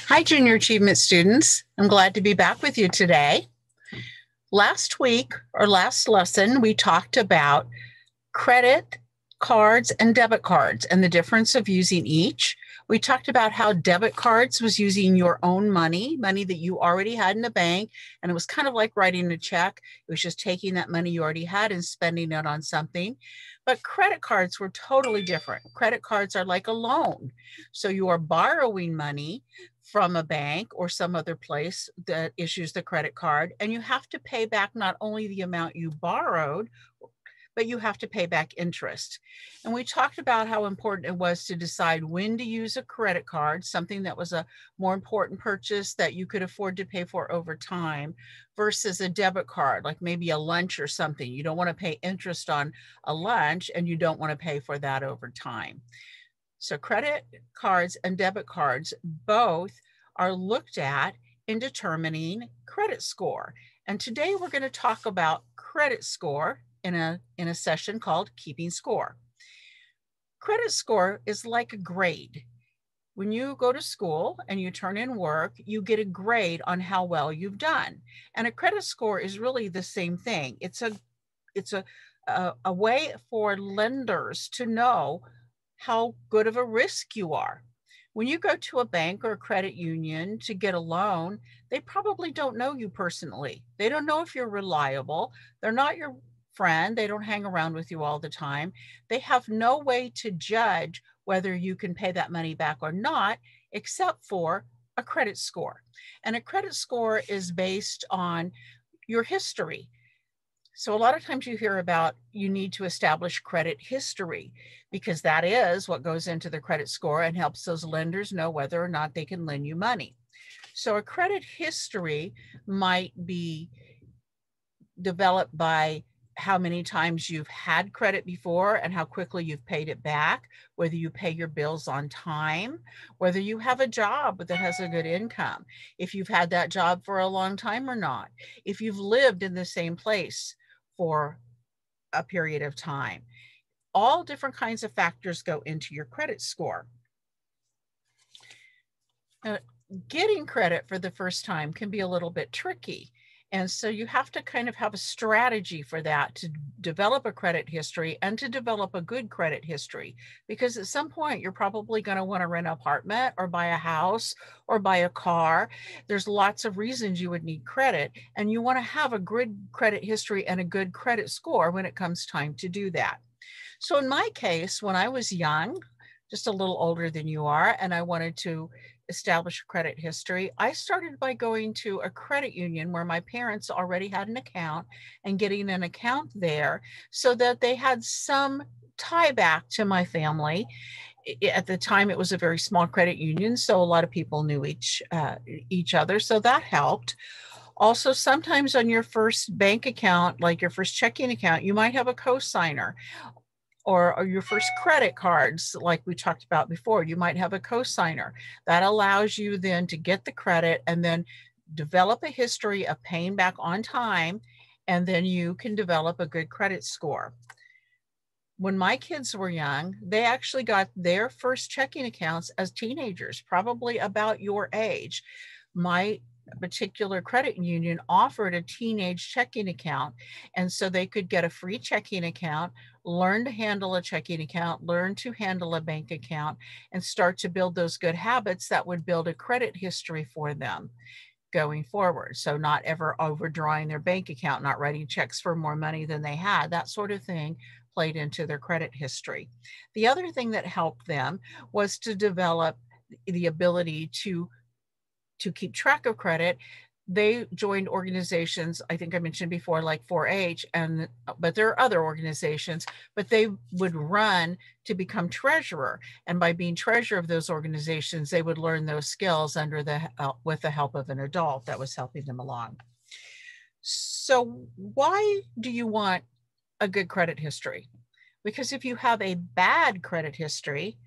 Hi, Junior Achievement students. I'm glad to be back with you today. Last week or last lesson, we talked about credit cards and debit cards and the difference of using each. We talked about how debit cards was using your own money that you already had in the bank, and it was kind of like writing a check. It was just taking that money you already had and spending it on something. But credit cards were totally different. Credit cards are like a loan. So you are borrowing money from a bank or some other place that issues the credit card, and you have to pay back not only the amount you borrowed, but you have to pay back interest. And we talked about how important it was to decide when to use a credit card, something that was a more important purchase that you could afford to pay for over time, versus a debit card, like maybe a lunch or something. You don't want to pay interest on a lunch and you don't want to pay for that over time. So credit cards and debit cards both are looked at in determining credit score. And today we're going to talk about credit score in a session called Keeping Score. Credit score is like a grade. When you go to school and you turn in work, you get a grade on how well you've done. And a credit score is really the same thing. It's a way for lenders to know how good of a risk you are. When you go to a bank or a credit union to get a loan, they probably don't know you personally. They don't know if you're reliable. They're not your friend. They don't hang around with you all the time. They have no way to judge whether you can pay that money back or not, except for a credit score. And a credit score is based on your history. So a lot of times you hear about you need to establish credit history because that is what goes into the credit score and helps those lenders know whether or not they can lend you money. So a credit history might be developed by how many times you've had credit before and how quickly you've paid it back, whether you pay your bills on time, whether you have a job that has a good income, if you've had that job for a long time or not, if you've lived in the same place for a period of time. All different kinds of factors go into your credit score. Now, getting credit for the first time can be a little bit tricky. And so you have to kind of have a strategy for that, to develop a credit history and to develop a good credit history. Because at some point, you're probably going to want to rent an apartment or buy a house or buy a car. There's lots of reasons you would need credit, and you want to have a good credit history and a good credit score when it comes time to do that. So in my case, when I was young, just a little older than you are, and I wanted to establish a credit history, I started by going to a credit union where my parents already had an account and getting an account there so that they had some tie back to my family. At the time, it was a very small credit union, so a lot of people knew each other, so that helped. Also, sometimes on your first bank account, like your first checking account, you might have a co-signer. Or your first credit cards, like we talked about before, you might have a co-signer. That allows you then to get the credit and then develop a history of paying back on time, and then you can develop a good credit score. When my kids were young, they actually got their first checking accounts as teenagers, probably about your age. My particular credit union offered a teenage checking account, and so they could get a free checking account, learn to handle a checking account, learn to handle a bank account, and start to build those good habits that would build a credit history for them going forward. So not ever overdrawing their bank account, not writing checks for more money than they had, that sort of thing played into their credit history. The other thing that helped them was to develop the ability to keep track of credit. They joined organizations, I think I mentioned before, like 4-H, but there are other organizations, but they would run to become treasurer. And by being treasurer of those organizations, they would learn those skills with the help of an adult that was helping them along. So why do you want a good credit history? Because if you have a bad credit history,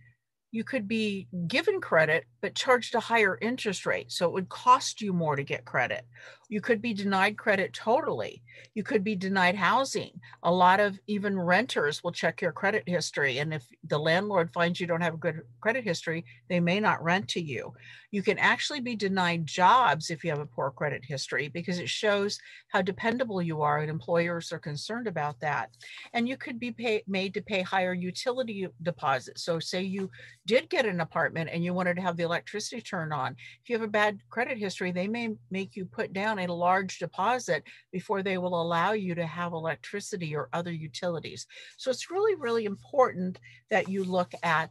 you could be given credit, but charged a higher interest rate. So it would cost you more to get credit. You could be denied credit totally. You could be denied housing. A lot of even renters will check your credit history. And if the landlord finds you don't have a good credit history, they may not rent to you. You can actually be denied jobs if you have a poor credit history because it shows how dependable you are, and employers are concerned about that. And you could be made to pay higher utility deposits. So say you did get an apartment and you wanted to have the electricity turned on. If you have a bad credit history, they may make you put down a large deposit before they will allow you to have electricity or other utilities. So it's really, really important that you look at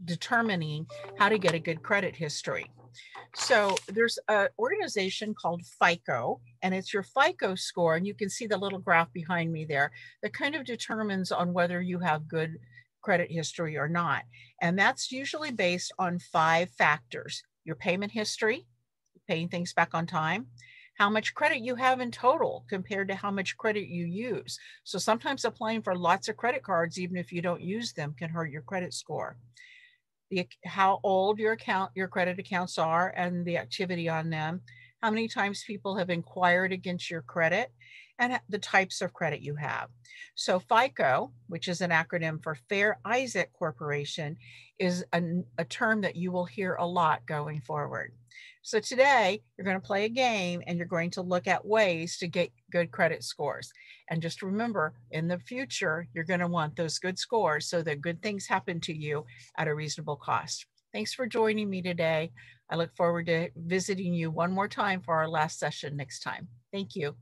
determining how to get a good credit history. So there's an organization called FICO, and it's your FICO score, and you can see the little graph behind me there that kind of determines on whether you have good credit history or not. And that's usually based on 5 factors: your payment history, paying things back on time, how much credit you have in total compared to how much credit you use. So sometimes applying for lots of credit cards, even if you don't use them, can hurt your credit score. How old your credit accounts are and the activity on them, how many times people have inquired against your credit, and the types of credit you have. So FICO, which is an acronym for Fair Isaac Corporation, is a term that you will hear a lot going forward. So today you're going to play a game and you're going to look at ways to get good credit scores. And just remember, in the future, you're going to want those good scores so that good things happen to you at a reasonable cost. Thanks for joining me today. I look forward to visiting you one more time for our last session next time. Thank you.